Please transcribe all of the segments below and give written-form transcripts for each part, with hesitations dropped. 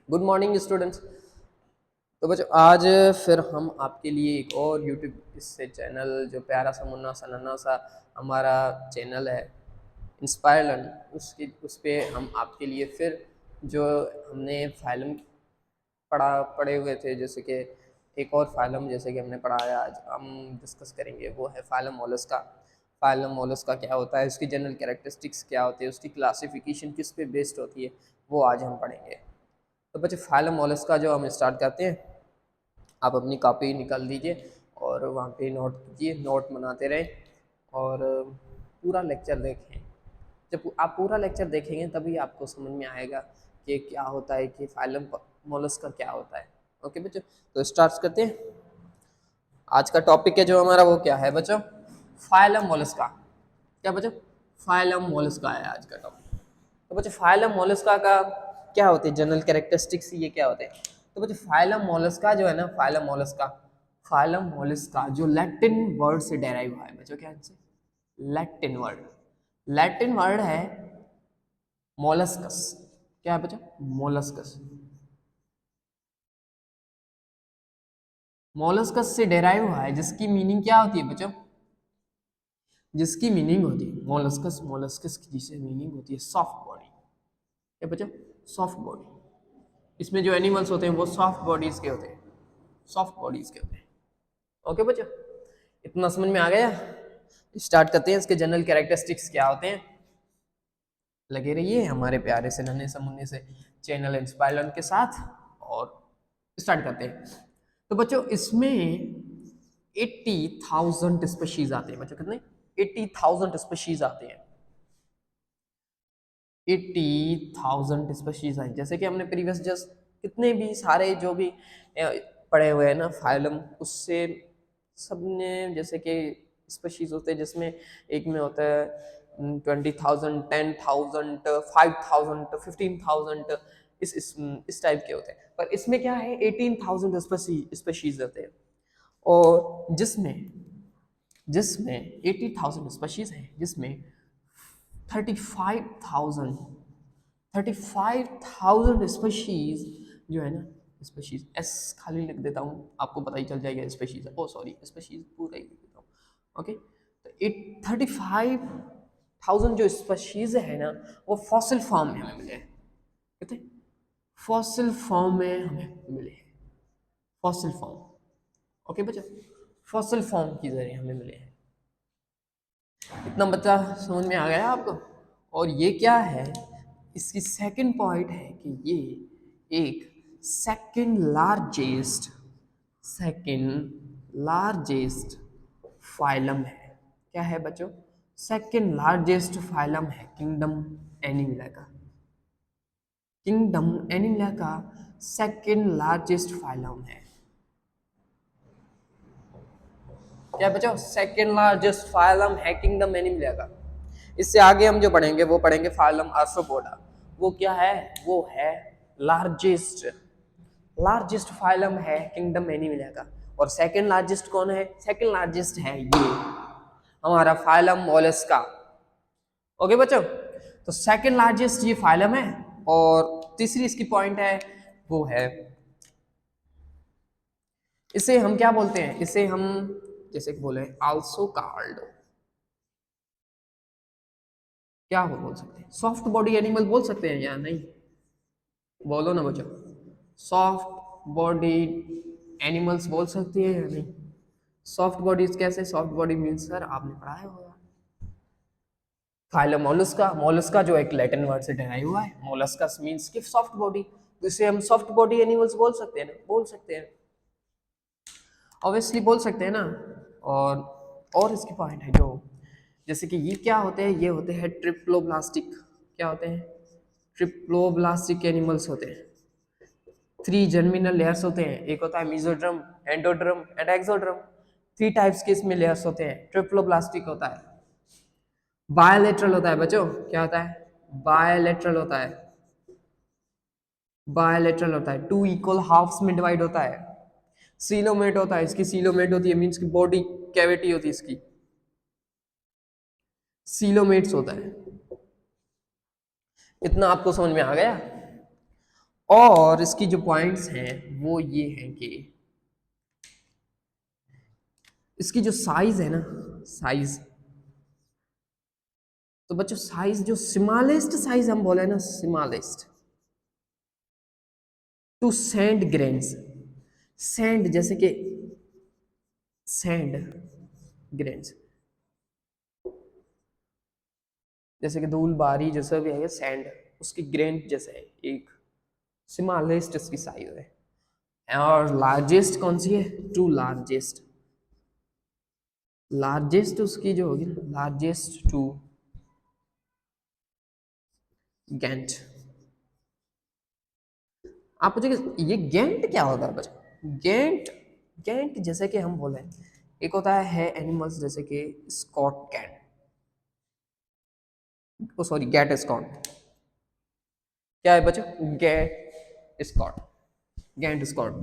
Good morning students. तो बच्चों आज फिर हम आपके लिए एक और यूट्यूब इससे चैनल जो प्यारा सा मुन्ना सा नन्ना सा हमारा चैनल है इंस्पायर लर्न, उसकी उस पे हम आपके लिए फिर जो हमने फाइलम पढ़े हुए थे, जैसे कि एक और फाइलम जैसे कि हमने पढ़ा है, आज हम डिस्कस करेंगे वो है फाइलम मोलस्का। फाइलम मोलस्का क्या होता है, उसकी जनरल कैरेक्टरिस्टिक्स क्या होती है, उसकी क्लासिफिकेशन किस पे बेस्ड होती है, वो आज हम पढ़ेंगे। तो बच्चे फाइलम मोलस्का जो हम स्टार्ट करते हैं, आप अपनी कॉपी निकाल दीजिए और वहाँ पे नोट कीजिए, नोट बनाते रहें और पूरा लेक्चर देखें। जब आप पूरा लेक्चर देखेंगे तभी आपको समझ में आएगा कि क्या होता है, कि फाइलम मोलस्का क्या होता है। ओके बच्चों, तो स्टार्ट करते हैं। आज का टॉपिक है जो हमारा, वो क्या है बच्चों? Phylum Mollusca. क्या बच्चों? फाइलम मोलस्का है आज का टॉपिक। तो बच्चों फाइलम मोलस्का का क्या होते हैं जनरल कैरेक्टरिस्टिक्स, ये क्या होते हैं? तो बच्चों फाइलम मोलस्का जो है ना, फाइलम मोलस्का जो लैटिन वर्ड से डेराइव हुआ है बच्चों। क्या से? लैटिन वर्ड है मोलस्कस। क्या है बच्चों? मोलस्कस। मोलस्कस से डेराइव हुआ है, जिसकी मीनिंग क्या होती है बच्चों? जिसकी मीनिंग होती है मोलस्कस, मोलस्कस की जिसे मीनिंग होती है सॉफ्ट बॉडी। क्या बच्चों? Soft body. इसमें जो एनिमल्स होते हैं वो सॉफ्ट बॉडीज के होते हैं, सॉफ्ट बॉडीज के होते हैं। ओके बच्चों, इतना समझ में आ गया? स्टार्ट करते हैं, इसके जनरल कैरेक्टरिस्टिक्स क्या होते हैं। लगे रहिए हमारे प्यारे से नन्हे से मुन्ने से चैनल इंस्पायर के साथ और स्टार्ट करते हैं। तो बच्चों इसमें 80,000 स्पीशीज आते हैं बच्चों। कितने? 80,000 स्पीशीज आते हैं। 80,000 स्पीशीज हैं। जैसे कि हमने प्रीवियस जस्ट कितने भी सारे जो भी पढ़े हुए हैं ना फाइलम, उससे सबने जैसे कि स्पीशीज होते हैं, जिसमें एक में होता है 20,000, 10,000, 5,000, 15,000, इस टाइप के होते हैं। पर इसमें क्या है, 18,000 स्पीशीज होते हैं। और जिसमें जिसमें 80,000 स्पीशीज हैं, जिसमें 35,000 35,000 स्पीशीज जो है ना, स्पीशीज एस खाली लिख देता हूँ, आपको पता ही चल जाएगा स्पीशीज। ओ सॉरी, स्पीशीज पूरा ही लिख देता हूँ। ओके, तो 35,000 जो स्पीशीज है ना, वो फॉसिल फॉर्म में हमें मिले हैं। कितने? फॉसिल फॉर्म में हमें मिले हैं। Fossil form. ओके बच्चों, फॉसिल फॉर्म के जरिए हमें मिले हैं। इतना बच्चा समझ में आ गया आपको? और ये क्या है, इसकी सेकंड पॉइंट है कि ये एक सेकंड लार्जेस्ट फाइलम है। क्या है बच्चों? सेकंड लार्जेस्ट फाइलम है किंगडम एनिमिला का। किंगडम एनिमिला का सेकंड लार्जेस्ट फाइलम है। क्या बच्चों? सेकंड लार्जेस्ट फाइलम है किंगडम एनिमिला का। इससे आगे हम जो पढ़ेंगे वो पढ़ेंगे फाइलम आर्थ्रोपोडा। वो क्या है? वो है लार्जेस्ट लार्जेस्ट फाइलम है किंगडम एनिमिला का। और सेकंड लार्जेस्ट कौन है? सेकंड लार्जेस्ट है ये हमारा फाइलम मोलस्का। ओके बच्चों, तो सेकंड लार्जेस्ट ये फाइलम है। और तीसरी इसकी पॉइंट है, वो है इसे हम क्या बोलते हैं, इसे हम जैसे कि बोले आल्सो कार्ड, क्या बोल सकते हैं? सॉफ्ट बॉडी एनिमल बोल सकते हैं या नहीं? बोलो ना बच्चों, सॉफ्ट बॉडी एनिमल्स बोल सकती है या नहीं? सॉफ्ट बॉडीज कैसे? सॉफ्ट बॉडी मीन्स सर आपने पढ़ाया होगा फाइलम मोलस्का। मोलस्का जो एक लैटिन वर्ड से डेराइव हुआ है, मोलस्कस मीन्स कि सॉफ्ट बॉडी। तो इसे हम सॉफ्ट बॉडी एनिमल्स बोल सकते हैं ना? बोल सकते हैं, ऑब्वियसली बोल सकते हैं ना। और इसकी पॉइंट है जो, जैसे कि ये क्या होते हैं, ये होते हैं ट्रिप्लोब्लास्टिक। क्या होते हैं? ट्रिप्लोब्लास्टिक एनिमल्स होते हैं। 3 जर्मिनल लेयर्स होते हैं, एक होता है मेसोड्रम, एंडोड्रम एंड एक्सोड्रम। 3 टाइप्स के इसमें लेयर्स होते हैं। ट्रिप्लोब्लास्टिक होता है, बायलेटरल होता है बच्चों। क्या होता है? बायलेटरल होता है। बायलेटरल होता है, 2 इक्वल हाफ्स में डिवाइड होता है। सीलोमेट होता है, इसकी सीलोमेट होती है, मीन्स की बॉडी कैविटी होती है इसकी, सीलोमेट्स होता है। इतना आपको समझ में आ गया? और इसकी जो पॉइंट्स हैं वो ये हैं कि इसकी जो साइज है ना, साइज, तो बच्चों साइज जो स्मॉलेस्ट साइज हम बोले ना, smallest to sand grains, sand जैसे कि सैंड ग्रेन्स, जैसे कि धूल बारी जो सब है सैंड, उसकी ग्रेन जैसे है, एक स्मॉलेस्ट इसकी साइज है। और लार्जेस्ट कौन सी है? टू लार्जेस्ट, लार्जेस्ट उसकी जो होगी ना, लार्जेस्ट टू गेंट। आप पूछेंगे ये गेंट क्या होता है बच्चा? गेंट, गेंट जैसे कि हम बोले, एक होता है एनिमल्स जैसे कि स्कॉट कैट, ओ सॉरी गैट स्कॉट, क्या है बच्चा? गैट स्कॉट, गेंट स्कॉट।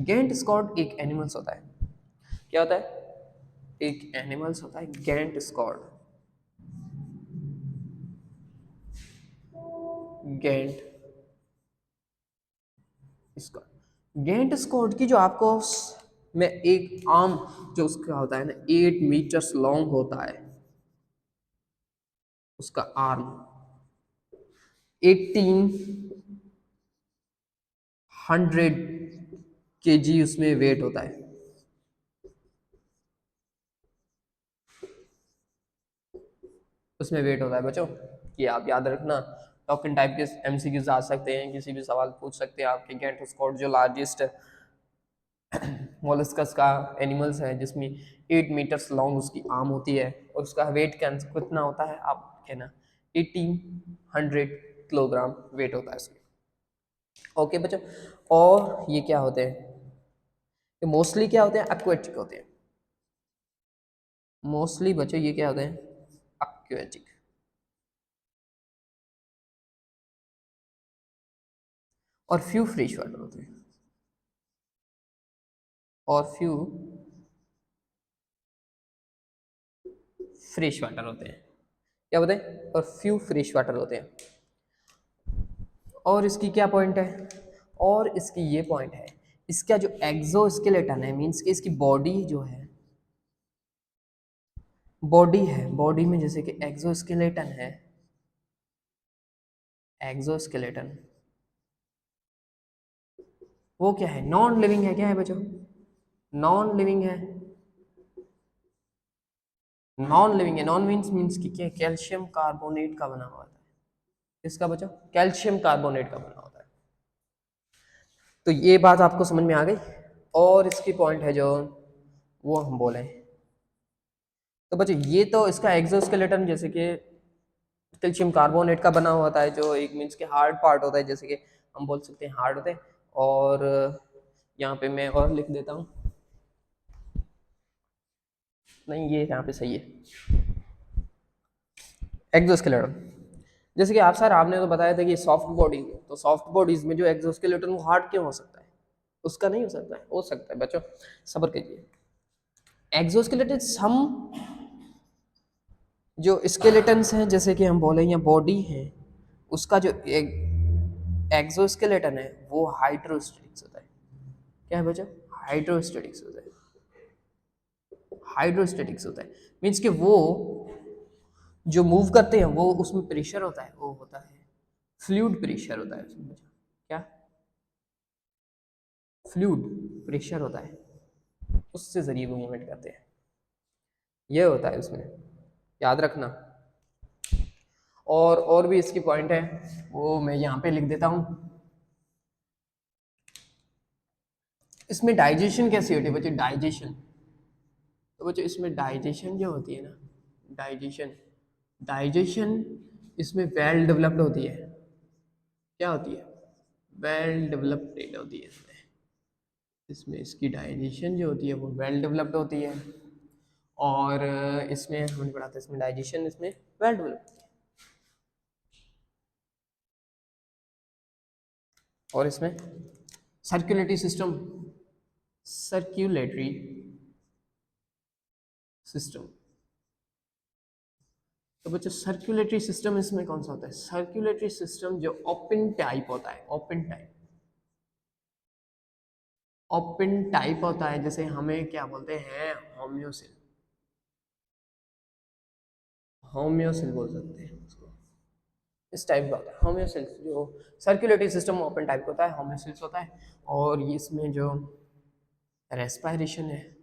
गेंट स्कॉट एक एनिमल्स होता है, क्या होता है? एक एनिमल्स होता है गेंट स्कॉट, गेंट स्कॉट। गेंट स्कॉट की जो आपको में एक आर्म जो उसका होता है ना 8 मीटर्स लॉन्ग होता है, उसका आर्म 1800 kg उसमें वेट होता है। उसमें वेट होता है बच्चों, ये आप याद रखना। टॉकिंग टाइप के एमसीक्यूज आ सकते हैं, किसी भी सवाल पूछ सकते हैं आपके। गेंट स्कॉट जो लार्जेस्ट मोलस्कस का एनिमल्स है, जिसमें 8 मीटर्स लॉन्ग उसकी आर्म होती है, और उसका वेट कितना होता है आप कहना? 1800 किलोग्राम वेट होता है उसके। ओके बच्चों, और ये क्या होते हैं? ये मोस्टली क्या होते हैं? एक्वेटिक होते हैं मोस्टली बच्चों। ये क्या होते हैं? एक्वेटिक। और फ्यू फ्रेश वाटर होते हैं, और फ्यू फ्रेश वाटर होते हैं। क्या होते हैं? और फ्यू फ्रेश वाटर होते हैं। और इसकी क्या पॉइंट है? और इसकी ये पॉइंट है, इसका जो एक्सोस्केलेटन है, मींस कि इसकी बॉडी जो है, बॉडी है, बॉडी में जैसे कि एक्सोस्केलेटन है, एक्सोस्केलेटन वो क्या है? नॉन लिविंग है। क्या है बच्चों? नॉन लिविंग है। नॉन लिविंग है, नॉन मीन्स कि क्या? कैल्शियम कार्बोनेट का बना हुआ है। इसका बच्चों कैल्शियम कार्बोनेट का बना होता है। तो ये बात आपको समझ में आ गई। और इसकी पॉइंट है जो वो हम बोले, तो बच्चों ये तो इसका एक्सोस्केलेटन जैसे कि कैल्शियम कार्बोनेट का बना हुआ होता है, जो एक मीन्स के हार्ड पार्ट होता है, जैसे कि हम बोल सकते हैं हार्ड होते हैं। और यहाँ पे मैं और लिख देता हूँ, नहीं ये यहाँ पे सही है, एक्सोस्केलेटन। जैसे कि आप सर आपने तो बताया था कि सॉफ्ट बॉडी, तो सॉफ्ट बॉडीज में जो एक्सोस्केलेटन वो हार्ड क्यों हो सकता है? उसका नहीं हो सकता है? हो सकता है बच्चों, सब्र कीजिए। एक्सोस्केलेटन सम जो स्केलेटन्स हैं, जैसे कि हम बोले या बॉडी है, उसका जो एक्सोस्केलेटन है वो हाइड्रोस्टेटिक्स होता है। क्या है बच्चों? हाइड्रोस्टेटिक्स होता है। हाइड्रोस्टेटिक्स होता है मीन्स कि वो जो मूव करते हैं वो उसमें प्रेशर होता है, वो होता है फ्लूइड प्रेशर होता है उसमें बच्चों। क्या? फ्लूइड प्रेशर होता है, उससे जरिए वो मूवमेंट करते हैं, ये होता है उसमें, याद रखना। और भी इसकी पॉइंट है, वो मैं यहाँ पे लिख देता हूँ। इसमें डाइजेशन कैसी होती है बच्चों? डाइजेशन, तो बच्चों इसमें डाइजेशन जो होती है ना, डाइजेशन, डाइजेशन इसमें वेल डेवलप्ड होती है। क्या होती है? वेल डेवलप्ड होती है इसमें। इसमें इसकी डाइजेशन जो होती है वो वेल डेवलप्ड होती है। और इसमें हमने पढ़ा था, इसमें डाइजेशन इसमें वेल डेवलप्ड। और इसमें सर्कुलेटरी सिस्टम, सर्क्यूलेटरी सिस्टम, तो बच्चों सर्कुलेटरी सिस्टम इसमें कौन सा होता है? सर्कुलेटरी सिस्टम जो ओपन टाइप होता है, ओपन टाइप, ओपन टाइप होता है, जैसे हमें क्या बोलते हैं, होम्योसिल, होम्योसिल बोल सकते हैं उसको। इस टाइप का होता है होम्योसिल्स। जो सर्कुलेटरी सिस्टम ओपन टाइप का होता है, होम्योसिल्स होता है। और ये इसमें जो रेस्पायरेशन है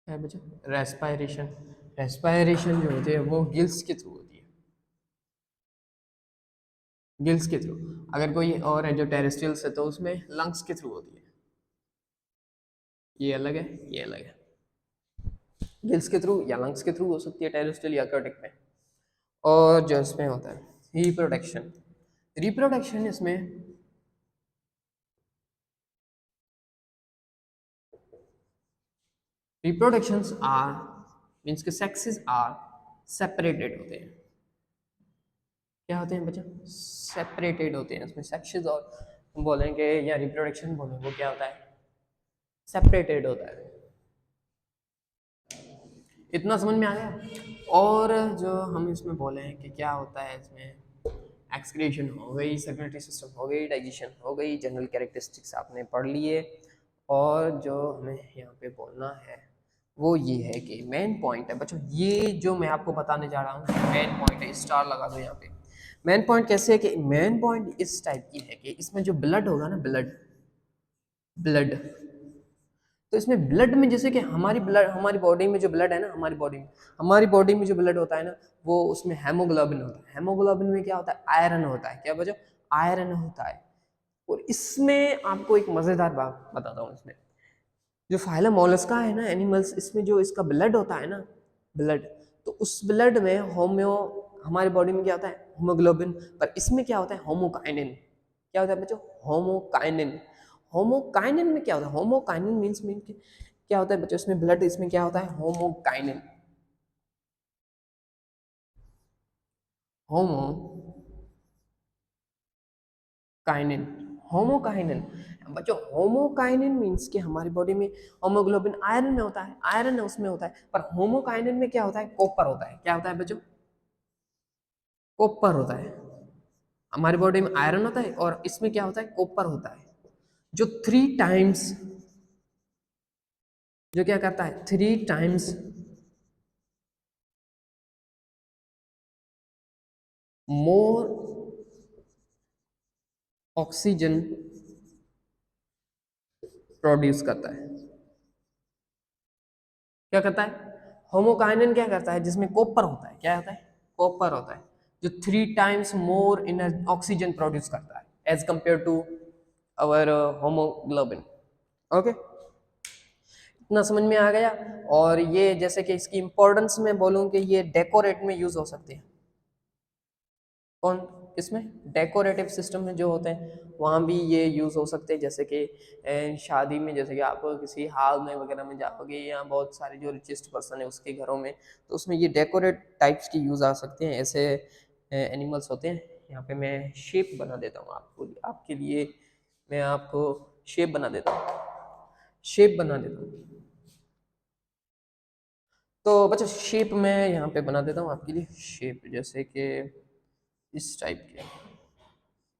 बच्चों, रेस्पायरेशन, रेस्पायरेशन जो होती है वो गिल्स के थ्रू होती है, गिल्स के थ्रू। अगर कोई और है जो टेरेस्ट्रियल्स है तो उसमें लंग्स के थ्रू होती है। ये अलग है, ये अलग है। गिल्स के थ्रू या लंग्स के थ्रू हो सकती है टेरेस्ट्रियल या aquatic में। और जो इसमें होता है रिप्रोडक्शन, रिप्रोडक्शन इसमें रिप्रोडक्शंस आर मीन्स के सेक्सेस आर सेपरेटेड होते हैं। क्या होते हैं बच्चा? सेपरेटेड होते हैं। इसमें सेक्सेस और बोलेंगे या रिप्रोडक्शन बोलेंगे, वो क्या होता है? सेपरेटेड होता है। इतना समझ में आ गया? और जो हम इसमें बोले हैं कि क्या होता है इसमें, एक्सक्रीशन हो गई, सर्कुलेटरी सिस्टम हो गई, डाइजेशन हो गई, जनरल कैरेक्टरिस्टिक्स आपने पढ़ लिए। और जो हमें यहाँ पे बोलना है वो ये है कि मेन पॉइंट है बच्चों, ये जो मैं आपको बताने जा रहा हूँ मेन पॉइंट है, स्टार लगा दो यहाँ पे। मेन पॉइंट कैसे है कि मेन पॉइंट इस टाइप की है कि इसमें जो ब्लड होगा ना, ब्लड, ब्लड, तो इसमें ब्लड में जैसे कि हमारी ब्लड, हमारी बॉडी में जो ब्लड है ना, हमारी बॉडी में जो ब्लड होता है ना, वो उसमें हेमोग्लोबिन होता है। हेमोग्लोबिन में क्या होता है? आयरन होता है। क्या बच्चों? आयरन होता है। और इसमें आपको एक मजेदार बात बताता हूँ, इसमें जो फाइलम मोलस्का है ना, एनिमल्स, इसमें जो इसका ब्लड होता है ना, ब्लड, तो उस ब्लड में होम्यो, हमारी बॉडी में क्या होता है? होमोग्लोबिन। पर इसमें क्या होता है? होमोकाइनिन। क्या होता है बच्चों? होमोकाइनिन। होमोकाइनिन में क्या होता है? होमोकाइनिन मीन क्या होता है बच्चों? इसमें ब्लड, इसमें क्या होता है? होमोकाइनिन, होमोकाइनिन, होमोकाइनिन। बच्चों होमोकाइनिन मीन्स कि हमारी बॉडी में होमोग्लोबिन आयरन में होता है, आयरन उसमें होता है, पर होमोकाइनिन में क्या होता है? कॉपर होता है। क्या होता है बच्चों? कॉपर होता है। हमारी बॉडी में आयरन होता है और इसमें क्या होता है? कॉपर होता है, जो 3 टाइम्स, जो क्या करता है? 3 टाइम्स मोर ऑक्सीजन प्रोड्यूस करता है। क्या करता है? होमोकाइनिन क्या करता है? जिसमें कॉपर होता है, क्या होता है? कॉपर होता है, जो 3 times more in oxygen produce करता है as compare to our haemoglobin. Okay, इतना समझ में आ गया? और ये जैसे कि इसकी इंपॉर्टेंस में बोलूं कि ये डेकोरेट में यूज हो सकते हैं। कौन? इसमें डेकोरेटिव सिस्टम में जो होते हैं वहाँ भी ये यूज़ हो सकते हैं, जैसे कि शादी में, जैसे कि आप किसी हॉल में वगैरह में जाओगे या बहुत सारे जो रिचेस्ट पर्सन है उसके घरों में, तो उसमें ये डेकोरेट टाइप्स की यूज़ आ सकते हैं। ऐसे एनिमल्स होते हैं। यहाँ पे मैं शेप बना देता हूँ आपको, आपके लिए मैं आपको शेप बना देता हूँ, शेप बना देता हूँ। तो बच्चा शेप मैं यहाँ पे बना देता हूँ आपके लिए, शेप जैसे कि इस टाइप के,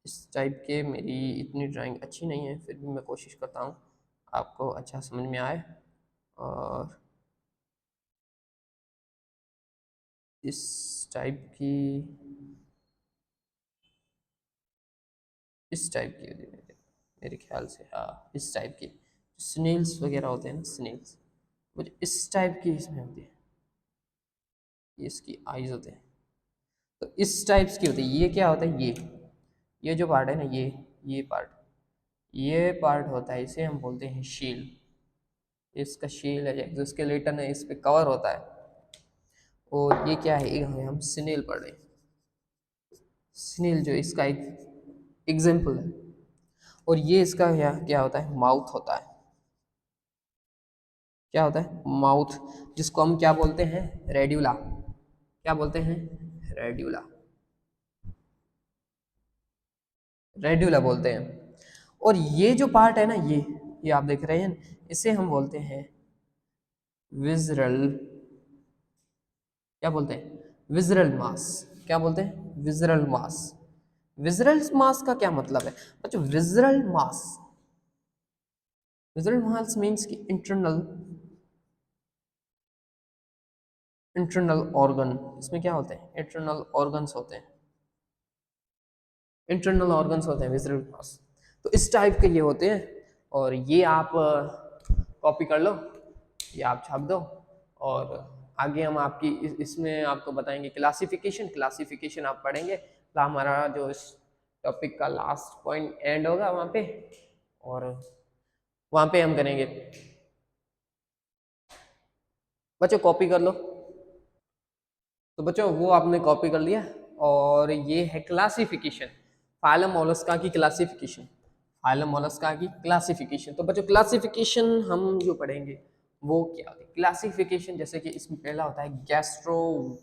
इस टाइप के। मेरी इतनी ड्राइंग अच्छी नहीं है, फिर भी मैं कोशिश करता हूँ आपको अच्छा समझ में आए। और इस टाइप की, इस टाइप की होती है मेरे ख्याल से, हाँ इस टाइप की। स्नेल्स वगैरह होते हैं ना, स्नेल्स, मुझे इस टाइप की इसमें होती है, ये इसकी आइज होते हैं, तो इस टाइप्स की होती है। ये क्या होता है? ये जो पार्ट है ना, ये पार्ट, ये पार्ट होता है, इसे हम बोलते हैं शील। इसका शील है, एक्सोस्केलेटन है, इस पे कवर होता है। और ये क्या है? हम स्नेल पढ़ रहे हैं, स्नेल जो इसका एक एग्जाम्पल है। और ये इसका क्या होता है? माउथ होता है। क्या होता है? माउथ, जिसको हम क्या बोलते हैं? रेड्यूला। क्या बोलते हैं? रेड्यूला, रेड्यूला बोलते हैं। और ये जो पार्ट है ना, ये आप देख रहे हैं, इसे हम बोलते हैं विजरल क्या बोलते हैं? Visceral mass. क्या बोलते हैं? Visceral mass. विजरल मास का क्या मतलब है बच्चों? Visceral mass, visceral mass means कि इंटरनल ऑर्गन। इसमें क्या होते हैं? इंटरनल ऑर्गन्स होते हैं, इंटरनल ऑर्गन्स होते हैं विजरल मास। तो इस टाइप के ये होते हैं, और ये आप कॉपी कर लो, ये आप छाप दो, और आगे हम आपकी इसमें आपको बताएंगे क्लासिफिकेशन। क्लासिफिकेशन आप पढ़ेंगे तो हमारा जो इस टॉपिक का लास्ट पॉइंट एंड होगा वहाँ पे, और वहाँ पे हम करेंगे। बच्चों कॉपी कर लो। तो बच्चों वो आपने कॉपी कर लिया, और ये है क्लासिफिकेशन, फाइलम मोलस्का की क्लासिफिकेशन, फाइलम मोलस्का की क्लासिफिकेशन। तो बच्चों क्लासिफिकेशन हम जो पढ़ेंगे वो क्या होती है? क्लासिफिकेशन जैसे कि इसमें पहला होता है गैस्ट्रोपोडा।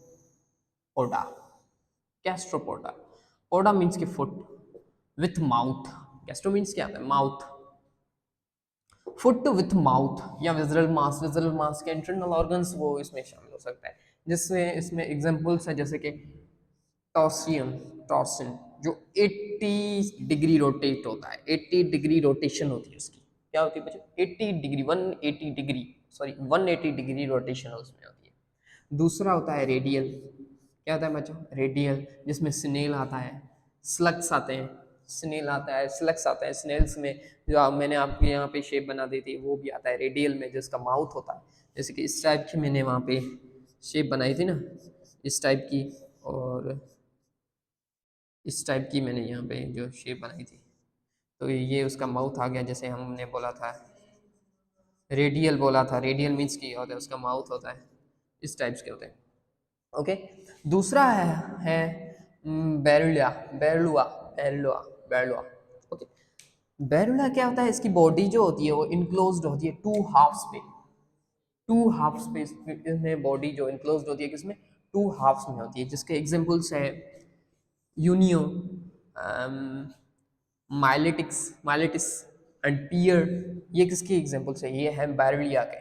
गैस्ट्रोपोडा, पोडा मीन्स की foot, with mouth. Gastro means क्या होता है? माउथ। फुट विथ माउथ या विजरल मास। विजरल मास के इंटरनल ऑर्गन्स वो इसमें शामिल हो सकता है, जिसमें इसमें एग्जांपल्स है जैसे कि टॉसियम, टॉसिन जो 80 डिग्री रोटेट होता है, 80 डिग्री रोटेशन होती है उसकी। क्या होती है बच्चों? 80 degree, 180 degree, sorry 180 degree rotation उसमें होती है। दूसरा होता है रेडियल। क्या होता है बच्चों? रेडियल, जिसमें स्नेल आता है, स्लग्स आते हैं, स्नेल आता है, स्लग्स आता है। स्नेल्स में जो मैंने आपके यहाँ पे शेप बना दी थी वो भी आता है रेडियल में, जिसका माउथ होता है। जैसे कि इस टाइप की मैंने वहाँ पे शेप बनाई थी ना, इस टाइप की, और इस टाइप की मैंने यहाँ पे जो शेप बनाई थी, तो ये उसका माउथ आ गया। जैसे हमने बोला था रेडियल, बोला था रेडियल मीन्स की होता है उसका माउथ होता है, इस टाइप्स के होते हैं। ओके। दूसरा है बैरुलिया, बैरलुआ, बैरलुआ, बैरलुआ। ओके। बैरुला क्या होता है? इसकी बॉडी जो होती है वो इनक्लोज्ड होती है टू हाफ्स पे, टू हाफ स्पेस में बॉडी जो इनक्लोज्ड होती है, किसमें? टू हाफ्स में होती है, जिसके एग्जांपल्स है यूनियो, माइलेटिक्स, माइलेटिस एंड पियर। ये किसकी एग्जांपल्स है? ये है बैरलिया के,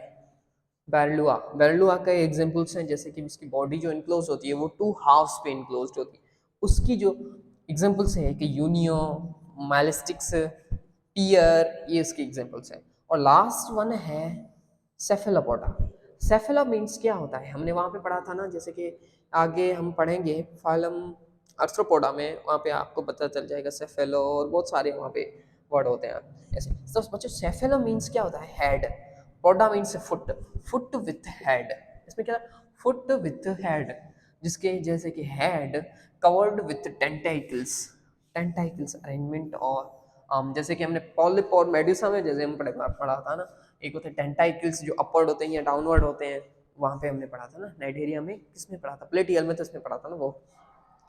बैरलुआ। बैरलुआ का एग्जांपल्स हैं जैसे कि उसकी बॉडी जो इनक्लोज होती है वो टू हाफ्स पे इनक्लोज होती है। उसकी जो एग्जांपल्स है कि यूनियो, माइलेस्टिक्स, पियर, ये इसके एग्जांपल्स हैं। और लास्ट वन है सेफेलोपोडा। सेफेलो मीन्स क्या होता है? हमने वहाँ पे पढ़ा था ना, जैसे कि आगे हम पढ़ेंगे फाइलम अर्थ्रोपोडा में, वहाँ पे आपको पता चल जाएगा सेफेलो, और बहुत सारे वहाँ पे वर्ड होते हैं ऐसे। तो बच्चों सेफेलो मीन्स क्या होता है? Head. Poda means foot, foot with head. इसमें क्या? फुट विथ हेड, जिसके जैसे कि हेड कवर्ड विथ टेंटाइकल्स, टेंटाइकल्स अरेंजमेंट। और जैसे कि हमने पॉलिप और मेडुसा में जैसे हम पढ़ा था ना, एक होते हैं टेंटाइकल्स जो अपवर्ड होते हैं या डाउनवर्ड होते हैं, वहाँ पे हमने पढ़ा था ना। नाइडेरिया में किसमें पढ़ा था? प्लेटियल में, तो इसमें पढ़ा था ना वो।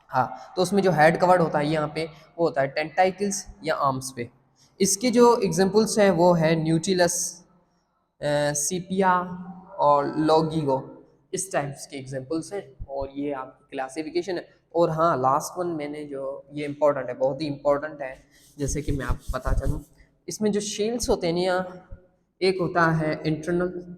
हाँ, तो उसमें जो हेड कवर्ड होता है यहाँ पे वो होता है टेंटाइकल्स या आर्म्स पे। इसके जो एग्जांपल्स हैं वो है न्यूटिलस, सीपिया और लॉगिगो, इस टाइप्स के एग्जांपल्स हैं। और ये आपकी क्लासिफिकेशन है। और हाँ, लास्ट वन मैंने जो, ये इंपॉर्टेंट है, बहुत ही इंपॉर्टेंट है, जैसे कि मैं आपको पता चलूँ, इसमें जो शेल्स होते हैं ना, एक होता है internal,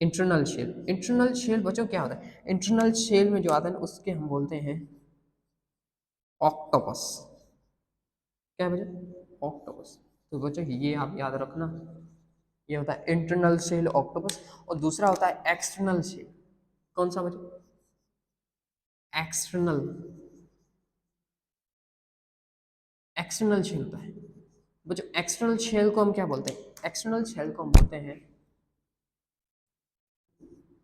internal shell. Internal shell बच्चों क्या होता है? इंटरनल शेल में जो आता है ना उसके हम बोलते हैं ऑक्टोपस। क्या है बच्चों? ऑक्टोपस। तो बच्चों ये आप याद रखना, ये होता है इंटरनल शेल ऑक्टोपस। और दूसरा होता है एक्सटर्नल शेल। कौन सा बच्चों? एक्सटर्नल, एक्सटर्नल शेल होता है बच्चों। एक्सटर्नल शेल को हम क्या बोलते हैं? एक्सटर्नल शेल को हम बोलते हैं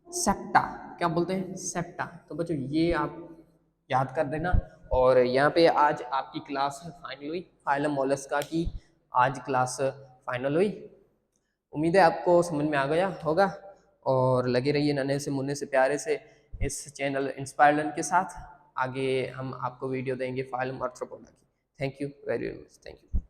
सेप्टा। क्या बोलते हैं? सेप्टा। तो बच्चों ये आप याद कर देना। और यहाँ पे आज आपकी क्लास फाइनल हुई, फाइलम मोलस्का की आज क्लास फाइनल हुई। उम्मीद है आपको समझ में आ गया होगा, और लगे रहिए नन्हे से मुन्ने से प्यारे से इस चैनल इंस्पायर लर्न के साथ। आगे हम आपको वीडियो देंगे फाइलम आर्थ्रोपोडा की। Thank you very much, thank you.